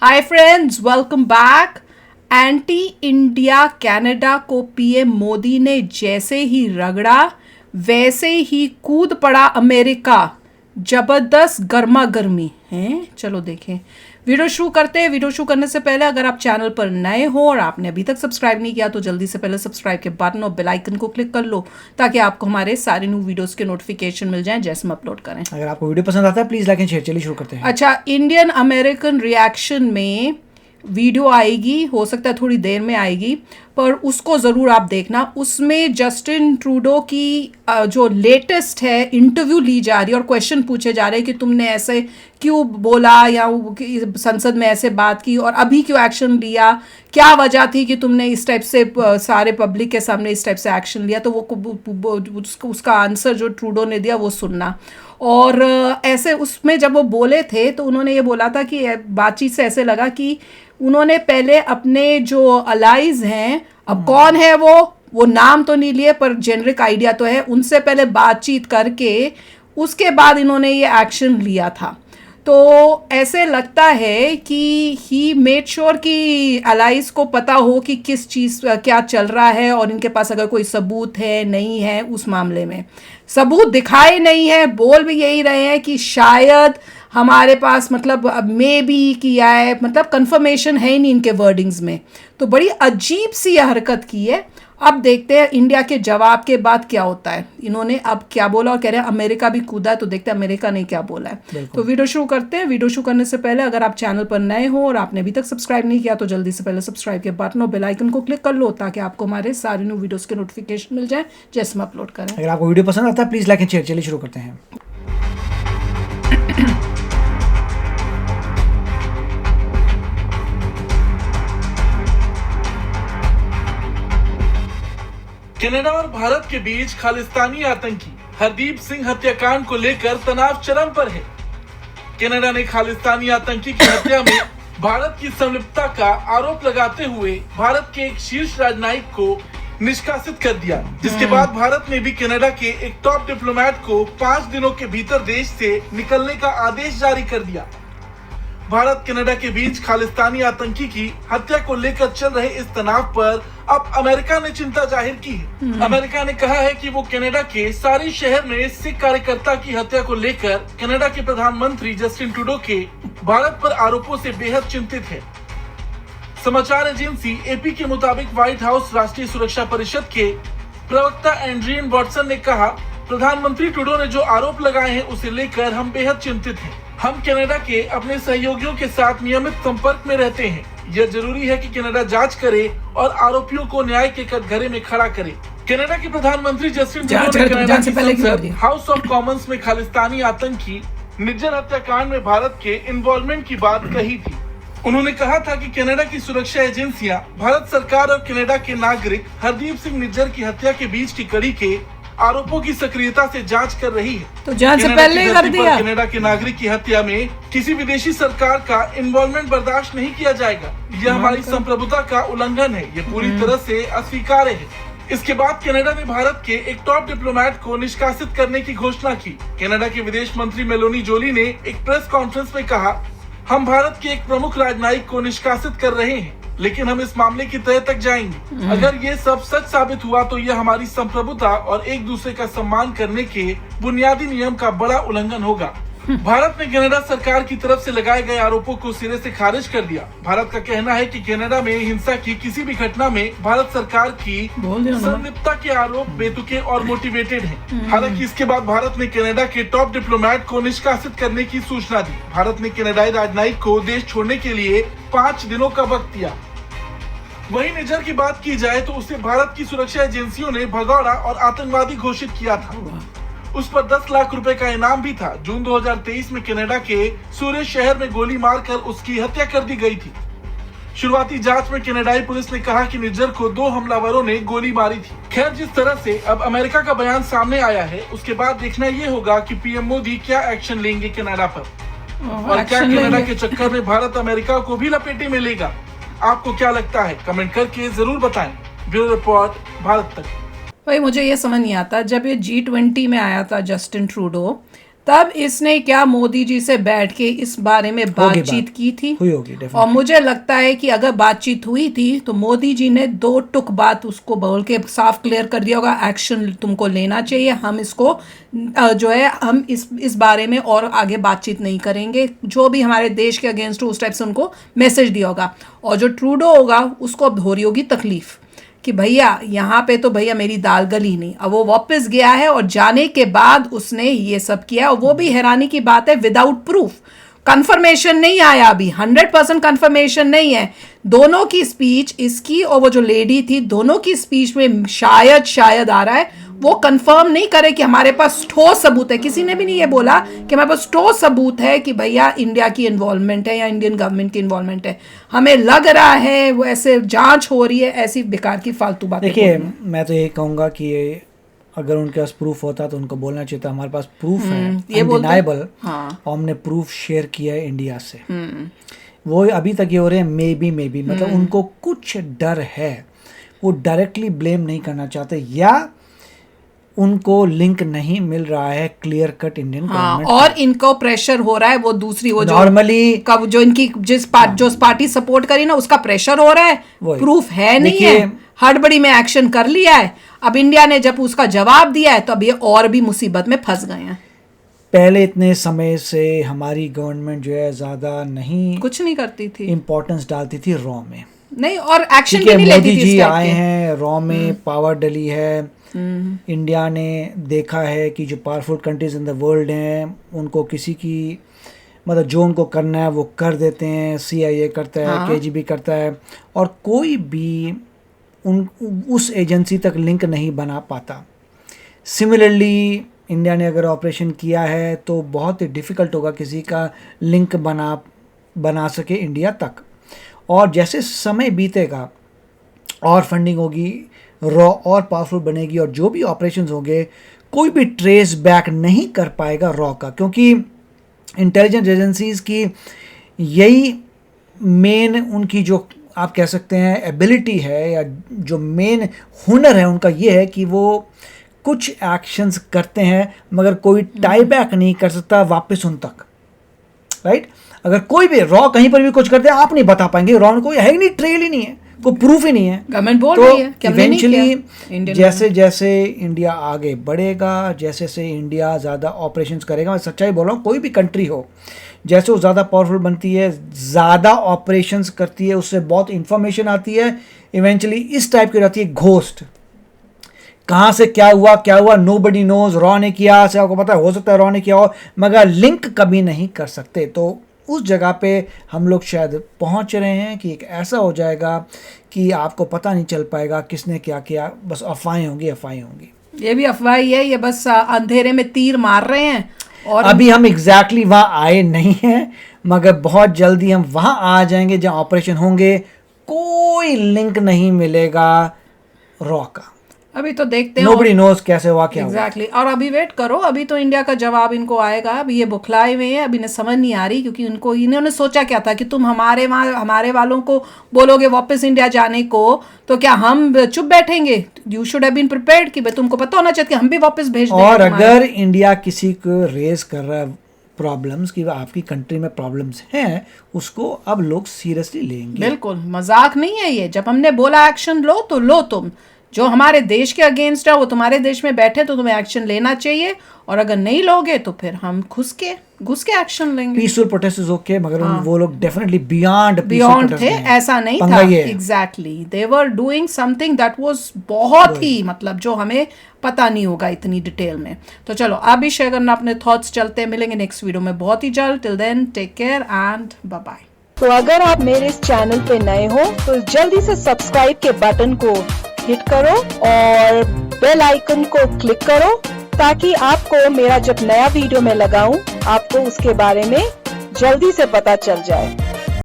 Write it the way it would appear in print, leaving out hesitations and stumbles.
Hi friends, welcome back. Anti India Canada को PM Modi ने जैसे ही रगड़ा वैसे ही कूद पड़ा अमेरिका। जबरदस्त गर्मा गर्मी है। चलो देखें, वीडियो शुरू करते हैं। वीडियो शुरू करने से पहले अगर आप चैनल पर नए हो और आपने अभी तक सब्सक्राइब नहीं किया तो जल्दी से पहले सब्सक्राइब के बटन और बेल आइकन को क्लिक कर लो ताकि आपको हमारे सारे न्यू वीडियोस के नोटिफिकेशन मिल जाएं जैसे हम अपलोड करें। अगर आपको वीडियो पसंद आता है प्लीज लाइक एंड शेयर। चलिए शुरू करते हैं। अच्छा, इंडियन अमेरिकन रिएक्शन में वीडियो आएगी, हो सकता है थोड़ी देर में आएगी, पर उसको ज़रूर आप देखना। उसमें जस्टिन ट्रूडो की जो लेटेस्ट है इंटरव्यू ली जा रही है और क्वेश्चन पूछे जा रहे हैं कि तुमने ऐसे क्यों बोला या संसद में ऐसे बात की और अभी क्यों एक्शन लिया, क्या वजह थी कि तुमने इस टाइप से सारे पब्लिक के सामने इस टाइप से एक्शन लिया। तो वो उसका आंसर जो ट्रूडो ने दिया वो सुनना। और ऐसे उसमें जब वो बोले थे तो उन्होंने ये बोला था कि बातचीत से ऐसे लगा कि उन्होंने पहले अपने जो अलाइज हैं, अब कौन है वो नाम तो नहीं लिए पर जेनरिक आइडिया तो है, उनसे पहले बातचीत करके उसके बाद इन्होंने ये एक्शन लिया था। तो ऐसे लगता है कि ही मेड श्योर कि अलाइज को पता हो कि किस चीज़ क्या चल रहा है और इनके पास अगर कोई सबूत है नहीं है। उस मामले में सबूत दिखाए नहीं है, बोल भी यही रहे हैं कि शायद हमारे पास मतलब मे बी किया है, मतलब कंफर्मेशन है ही नहीं इनके वर्डिंग्स में। तो बड़ी अजीब सी यह हरकत की है। अब देखते हैं इंडिया के जवाब के बाद क्या होता है। इन्होंने अब क्या बोला और कह रहे हैं अमेरिका भी कूदा है, तो देखते हैं अमेरिका ने क्या बोला है। तो वीडियो शुरू करते हैं। वीडियो शुरू करने से पहले अगर आप चैनल पर नए हो और आपने अभी तक सब्सक्राइब नहीं किया तो जल्दी से पहले सब्सक्राइब के बटन और बेल आइकन को क्लिक कर लो ताकि आपको हमारे सारे न्यू वीडियोस के नोटिफिकेशन मिल जाए जैसे हम अपलोड करें। अगर आपको वीडियो पसंद आता है प्लीज लाइक एंड शेयर। चलिए शुरू करते हैं। कनाडा और भारत के बीच खालिस्तानी आतंकी हरदीप सिंह हत्याकांड को लेकर तनाव चरम पर है। कनाडा ने खालिस्तानी आतंकी की हत्या में भारत की संलिप्तता का आरोप लगाते हुए भारत के एक शीर्ष राजनयिक को निष्कासित कर दिया, जिसके बाद भारत ने भी कनाडा के एक टॉप डिप्लोमेट को 5 दिनों के भीतर देश से निकलने का आदेश जारी कर दिया। भारत कनाडा के बीच खालिस्तानी आतंकी की हत्या को लेकर चल रहे इस तनाव पर अब अमेरिका ने चिंता जाहिर की है। अमेरिका ने कहा है कि वो कनाडा के सारी शहर में सिख कार्यकर्ता की हत्या को लेकर कनाडा के प्रधानमंत्री जस्टिन ट्रूडो के भारत पर आरोपों से बेहद चिंतित है। समाचार एजेंसी एपी के मुताबिक व्हाइट हाउस राष्ट्रीय सुरक्षा परिषद के प्रवक्ता एंड्रियन वॉटसन ने कहा, प्रधानमंत्री ट्रूडो ने जो आरोप लगाए हैं उसे लेकर हम बेहद चिंतित हैं। हम कनाडा के अपने सहयोगियों के साथ नियमित संपर्क में रहते हैं। यह जरूरी है कि कनाडा जांच करे और आरोपियों को न्याय के कटघरे में खड़ा करे। कनाडा के प्रधानमंत्री जस्टिन ट्रूडो ने कनाडा की संसद हाउस ऑफ कॉमन्स में खालिस्तानी आतंकी निज्जर हत्याकांड में भारत के इन्वॉल्वमेंट की बात कही थी। उन्होंने कहा था कि कनाडा की सुरक्षा एजेंसियां भारत सरकार और कनाडा के नागरिक हरदीप सिंह निज्जर की हत्या के बीच की कड़ी के आरोपों की सक्रियता से जांच कर रही है। तो जांच से पहले कर दिया। कनाडा के नागरिक की हत्या में किसी विदेशी सरकार का इन्वॉल्वमेंट बर्दाश्त नहीं किया जाएगा। यह हमारी संप्रभुता का उल्लंघन है। यह पूरी तरह से अस्वीकार्य है। इसके बाद कनाडा ने भारत के एक टॉप डिप्लोमेट को निष्कासित करने की घोषणा की। कनाडा के विदेश मंत्री मेलोनी जोली ने एक प्रेस कॉन्फ्रेंस में कहा, हम भारत के एक प्रमुख राजनयिक को निष्कासित कर रहे हैं, लेकिन हम इस मामले की तह तक जाएंगे। अगर ये सब सच साबित हुआ तो यह हमारी संप्रभुता और एक दूसरे का सम्मान करने के बुनियादी नियम का बड़ा उल्लंघन होगा। भारत ने कनाडा सरकार की तरफ से लगाए गए आरोपों को सिरे से खारिज कर दिया। भारत का कहना है कि कनाडा में हिंसा की किसी भी घटना में भारत सरकार की संलिप्तता के आरोप बेतुके और मोटिवेटेड हैं। हालांकि इसके बाद भारत ने कनाडा के टॉप डिप्लोमेट को निष्कासित करने की सूचना दी। भारत ने कनाडाई राजनयिक को देश छोड़ने के लिए 5 दिनों का वक्त दिया। वहीं निज्जर की बात की जाए तो उसे भारत की सुरक्षा एजेंसियों ने भगौड़ा और आतंकवादी घोषित किया था। उस पर 10 लाख रुपए का इनाम भी था। जून 2023 में कनाडा के सूर्य शहर में गोली मारकर उसकी हत्या कर दी गई थी। शुरुआती जांच में कनाडाई पुलिस ने कहा कि निज्जर को 2 हमलावरों ने गोली मारी थी। खैर, जिस तरह से अब अमेरिका का बयान सामने आया है उसके बाद देखना ये होगा कि पीएम मोदी क्या एक्शन लेंगे कनाडा पर, और क्या कनाडा के चक्कर में भारत अमेरिका को भी लपेटे में लेगा। आपको क्या लगता है, कमेंट करके जरूर बताएं। ब्यूरो रिपोर्ट, भारत तक। भाई मुझे ये समझ नहीं आता, जब ये G20 में आया था जस्टिन ट्रूडो तब इसने क्या मोदी जी से बैठ के इस बारे में बातचीत की थी, हुई होगी और definitely। मुझे लगता है कि अगर बातचीत हुई थी तो मोदी जी ने 2 टुक बात उसको बोल के साफ क्लियर कर दिया होगा, एक्शन तुमको लेना चाहिए, हम इसको जो है हम इस बारे में और आगे बातचीत नहीं करेंगे, जो भी हमारे देश के अगेंस्ट उस टाइप से उनको मैसेज दिया होगा। और जो ट्रूडो होगा उसको अब हो रही होगी तकलीफ कि भैया यहाँ पे तो भैया मेरी दाल गली नहीं। अब वो वापस गया है और जाने के बाद उसने ये सब किया, और वो भी हैरानी की बात है विदाउट प्रूफ, कंफर्मेशन नहीं आया अभी, 100% कंफर्मेशन नहीं है। दोनों की स्पीच, इसकी और वो जो लेडी थी, दोनों की स्पीच में शायद आ रहा है वो कंफर्म नहीं करे कि हमारे पास ठोस सबूत है। किसी ने भी नहीं ये बोला कि हमारे पास ठोस सबूत है कि भैया इंडिया की इन्वॉल्वमेंट है या इंडियन गवर्नमेंट की इन्वॉल्वमेंट है। हमें लग रहा है वो ऐसे जांच हो रही है, ऐसी बेकार की फालतू बातें। देखिए मैं तो ये कहूँगा कि अगर उनके पास प्रूफ होता तो उनको बोलना चाहिए था हमारे पास प्रूफ है ये अनडिनाइबल, हाँ। और हमने प्रूफ शेयर किया है इंडिया से। वो अभी तक ये हो रहे हैं मे बी मतलब उनको कुछ डर है, वो डायरेक्टली ब्लेम नहीं करना चाहते, या उनको लिंक नहीं मिल रहा है क्लियर कट इंडियन गवर्नमेंट। और इनको प्रेशर हो रहा है, वो दूसरी वो नॉर्मली कब जो इनकी जो पार्टी सपोर्ट करी ना उसका प्रेशर हो रहा है, प्रूफ है नहीं है, हड़बड़ी में एक्शन कर लिया है। अब इंडिया ने जब उसका जवाब दिया है तो अब ये और भी मुसीबत में फंस गए हैं। पहले इतने समय से हमारी गवर्नमेंट जो है ज्यादा नहीं कुछ नहीं करती थी, इम्पोर्टेंस डालती थी रॉ में नहीं, और एक्शन भी नहीं लेती थी। मोदी जी आए हैं, रॉ में पावर डली है। इंडिया ने देखा है कि जो powerful countries in the world हैं उनको किसी की मतलब जो उनको करना है वो कर देते हैं, CIA करता है, KGB करता है, और कोई भी उस एजेंसी तक लिंक नहीं बना पाता। सिमिलरली इंडिया ने अगर ऑपरेशन किया है तो बहुत ही डिफ़िकल्ट होगा किसी का लिंक बना सके इंडिया तक। और जैसे समय बीतेगा और फंडिंग होगी, रॉ और पावरफुल बनेगी, और जो भी ऑपरेशंस होंगे कोई भी ट्रेस बैक नहीं कर पाएगा रॉ का, क्योंकि इंटेलिजेंस एजेंसीज की यही मेन उनकी जो आप कह सकते हैं एबिलिटी है, या जो मेन हुनर है उनका, ये है कि वो कुछ एक्शंस करते हैं मगर कोई टाई बैक नहीं कर सकता वापस उन तक, राइट। अगर कोई भी रॉ कहीं पर भी कुछ करते हैं आप नहीं बता पाएंगे, रॉ कोई है ही नहीं, ट्रेल ही नहीं है, कोई प्रूफ ही नहीं है। गवर्नमेंट बोल रही है कि हमने नहीं किया। इवेंचुअली जैसे जैसे इंडिया आगे बढ़ेगा, जैसे जैसे इंडिया ज़्यादा ऑपरेशंस करेगा, मैं सच्चाई बोल रहा हूँ, कोई भी कंट्री हो जैसे वो ज़्यादा पावरफुल बनती है, ज़्यादा ऑपरेशंस करती है, उससे बहुत इंफॉर्मेशन आती है, इवेंचुअली इस टाइप की रहती है घोस्ट, कहाँ से क्या हुआ नोबडी नोज। रॉ ने किया से आपको पता है, हो सकता है रॉ ने किया हो, मगर लिंक कभी नहीं कर सकते। तो उस जगह पे हम लोग शायद पहुंच रहे हैं कि एक ऐसा हो जाएगा कि आपको पता नहीं चल पाएगा किसने क्या किया, बस अफवाहें होंगी। ये भी अफवाह ही है, ये बस अंधेरे में तीर मार रहे हैं। और अभी हम एग्जैक्टली वहाँ आए नहीं हैं, मगर बहुत जल्दी हम वहाँ आ जाएंगे जहाँ ऑपरेशन होंगे, कोई लिंक नहीं मिलेगा रॉ का। अभी तो देखते हैं, नोबडी नोज कैसे हुआ क्या एग्जैक्टली। और अभी वेट करो, अभी तो इंडिया का जवाब इनको आएगा। अभी ये बुखलाए हुए हैं, अभी इन्हें समझ नहीं आ रही, क्योंकि इन्होंने सोचा क्या था कि तुम हमारे वालों को बोलोगे वापस इंडिया जाने को, तो क्या हम चुप बैठेंगे? You should have been prepared कि भाई तुमको पता होना चाहिए कि हम भी वापस भेज देंगे। और अगर इंडिया किसी को रेज कर रहा है प्रॉब्लम्स कि आपकी कंट्री में प्रॉब्लम्स हैं, उसको अब लोग सीरियसली लेंगे। बिल्कुल मजाक नहीं है ये। जब हमने बोला एक्शन लो तो लो, तुम जो हमारे देश के अगेंस्ट है वो तुम्हारे देश में बैठे, तो तुम्हें एक्शन लेना चाहिए, और अगर नहीं लोगे तो फिर हम घुस के एक्शन लेंगे। पीसफुल प्रोटेस्ट इज ओके, मगर वो लोग डेफिनेटली बियॉन्ड थे, ऐसा नहीं था। Exactly, they were doing something that was बहुत ही मतलब जो हमें पता नहीं होगा इतनी डिटेल में। तो चलो आप भी शेयर करना अपने थॉट्स, चलते मिलेंगे नेक्स्ट वीडियो में बहुत ही जल्द। Till then take care and bye bye. तो अगर आप मेरे इस चैनल पे नए हो तो जल्दी से सब्सक्राइब के बटन को हिट करो और बेल आइकन को क्लिक करो, ताकि आपको मेरा जब नया वीडियो मैं लगाऊं आपको उसके बारे में जल्दी से पता चल जाए।